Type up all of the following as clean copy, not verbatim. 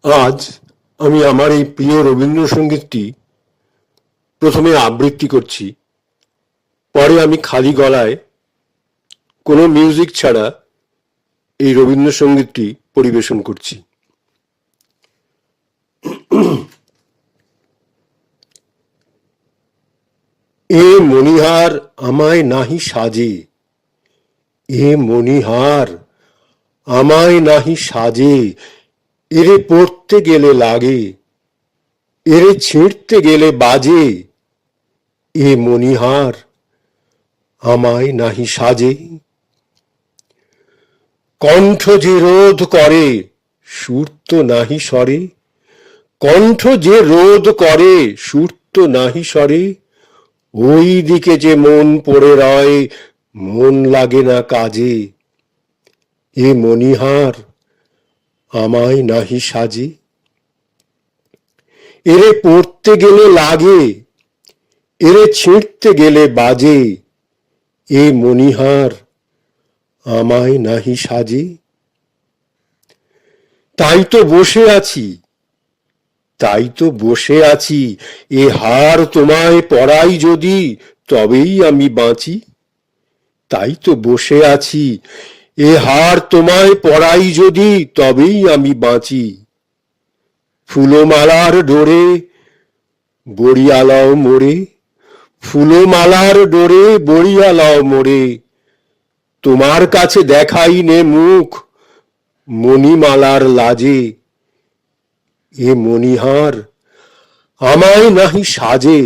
আজ আমি আমার এই প্রিয় রবীন্দ্রসঙ্গীতটি প্রথমে আবৃত্তি করছি, পরে আমি খালি গলায় কোনো মিউজিক ছাড়া এই রবীন্দ্রসঙ্গীতটি পরিবেশন করছি। এ মণিহার আমায় নাহি সাজে, এ মণিহার আমায় নাহি সাজে, এরে পড়তে গেলে লাগে, এরে ছিঁড়তে গেলে বাজে, এ মণিহার আমায় নাহি সাজে। কণ্ঠ যে রোধ করে সুর তো নাহি স্বরে, কণ্ঠ যে রোধ করে সুর তো নাহি স্বরে, ওই দিকে যে মন পড়ে রয় মন লাগে না কাজে, এ মণিহার আমায় নাহি সাজে। এরে পড়তে গেলে লাগে, এরে ছিঁড়তে গেলে বাজে, এ মণিহার আমায় নাহি সাজে। তাই তো বসে আছি, তাই তো বসে আছি, এ হার তোমায় পরাই যদি তবেই আমি বাঁচি। তাই তো বসে আছি, এ হার তোমায় পরাই যদি তবেই আমি বাঁচি। ফুলমালার ডোরে বড়িয়ালাও মোরে, ফুলমালার ডোরে বড়িয়ালাও মোরে, তোমার কাছে দেখাই নে মুখ মণিমালার লাজে, এ মণিহার আমায় নাহি সাজে,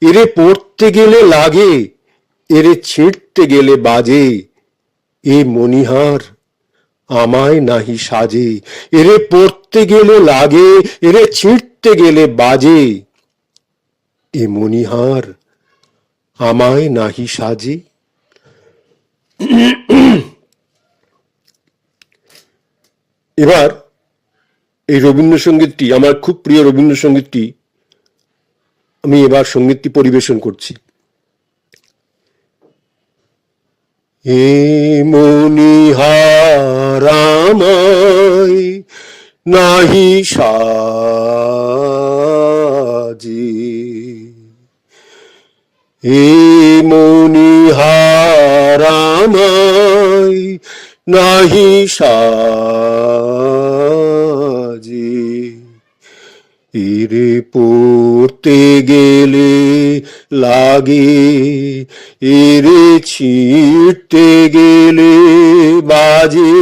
এরে পড়তে গেলে লাগে, এরে ছিঁড়তে গেলে বাজে, এ মণিহার আমায় নাহি সাজে, এরে পড়তে গেলে লাগে, এরে ছিঁড়তে গেলে বাজে, এ মণিহার আমায় নাহি সাজে। এবার এই রবীন্দ্রসঙ্গীতটি, আমার খুব প্রিয় রবীন্দ্রসঙ্গীতটি, আমি এবার সঙ্গীতটি পরিবেশন করছি। এ মণিহার আমায় নাহি সাজে, এ মণিহার আমায় নাহি সাজে, এরে পড়তে গেলে লাগে, এরে ছিঁড়তে গেলে বাজে,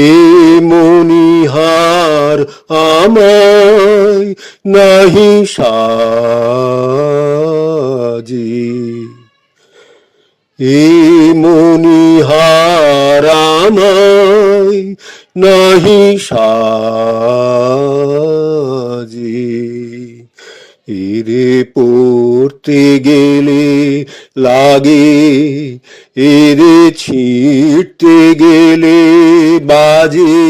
এ মণিহার আমায় নাহি সাজে, এ মণিহার আমায় নাহি সাজে, এরে পড়তে গেলে লাগে, এরে ছিঁড়তে গেলে বাজে,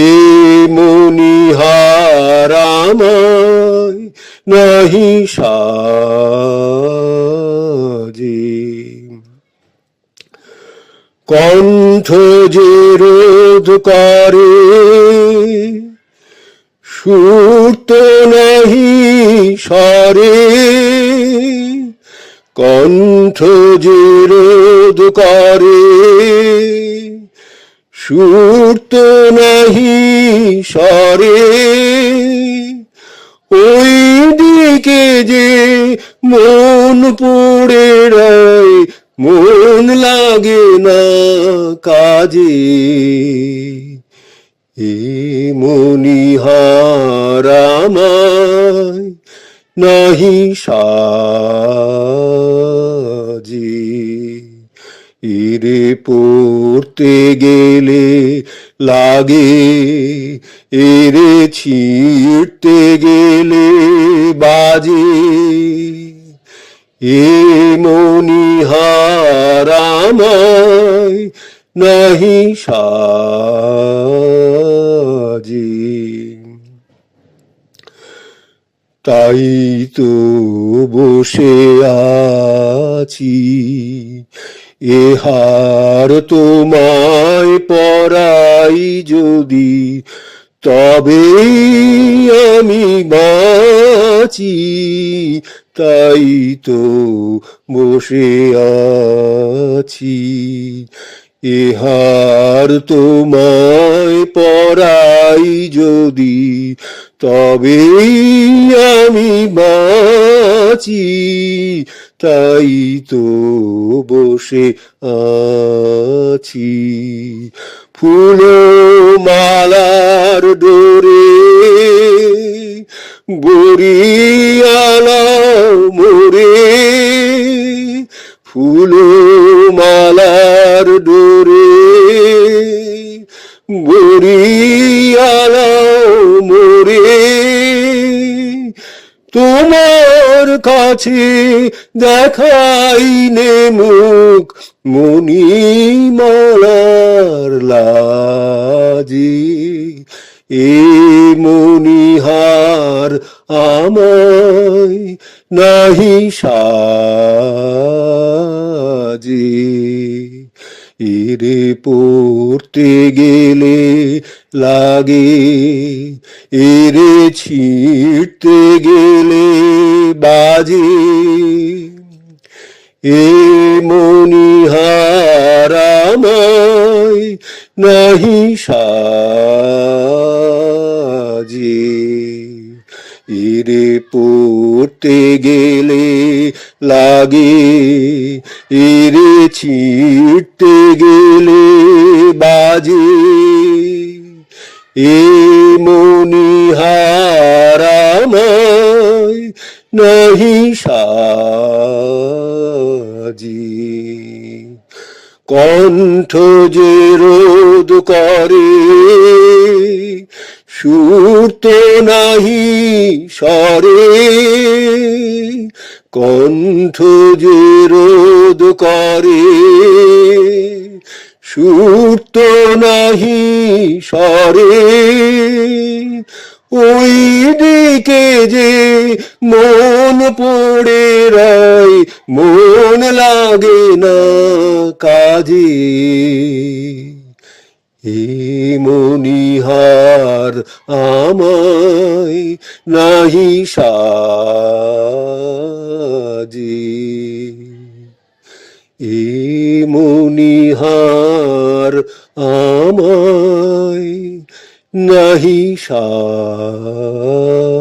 এ মণিহার আমায় নাহি সাজে। কণ্ঠ যে রোধ করে সুর তো নাহি স্বরে, কণ্ঠ যে রোধ করে সুর তো নাহি স্বরে, ওই দিকে যে মন পড়ে রয় মন লাগে না কাজে, এ মণিহার আমায় নাহি সাজে, এরে পড়তে গেলে লাগে, এরে ছিঁড়তে গেলে বাজে, এ মণিহার আমায় নাহি সাজে। তাই তো বসে আছি, এহার তোমায় পরাই যদি, তবেই আমি বাঁচি, তাই তো বসে আছি। এহার তোমায় পরাই যদি, তবেই আমি বাঁচি, তাই তো বসে আছি। ফুল মালার ডোরে বরিয়ালা মোরে, ফুল মালার ডোরে বরিয়ালা মোরে, তোমার কাছে দেখাই নে মুখ মণিমালার লাজে। এ মণিহার আমায় নাহি সাজে, এরে পড়তে গেলে লাগে, এরে ছিঁড়তে গেলে বাজে। এ মণিহার আমায় নাহি সাজে, এরে পড়তে গেলে লাগে, এরে ছিঁড়তে গেলে বাজে। এ মণিহার আমায় নাহি সাজে। কণ্ঠ যে রোধ করে সুর তো নাহি স্বরে, কণ্ঠ যে রোধ করে সুর তো নাহি স্বরে, ওই দিকে যে মন পড়ে রয়, মন লাগে না কাজে। এ মণিহার আমায় নাহি সাজে, এ মণিহার আমায় নাহি সাজে।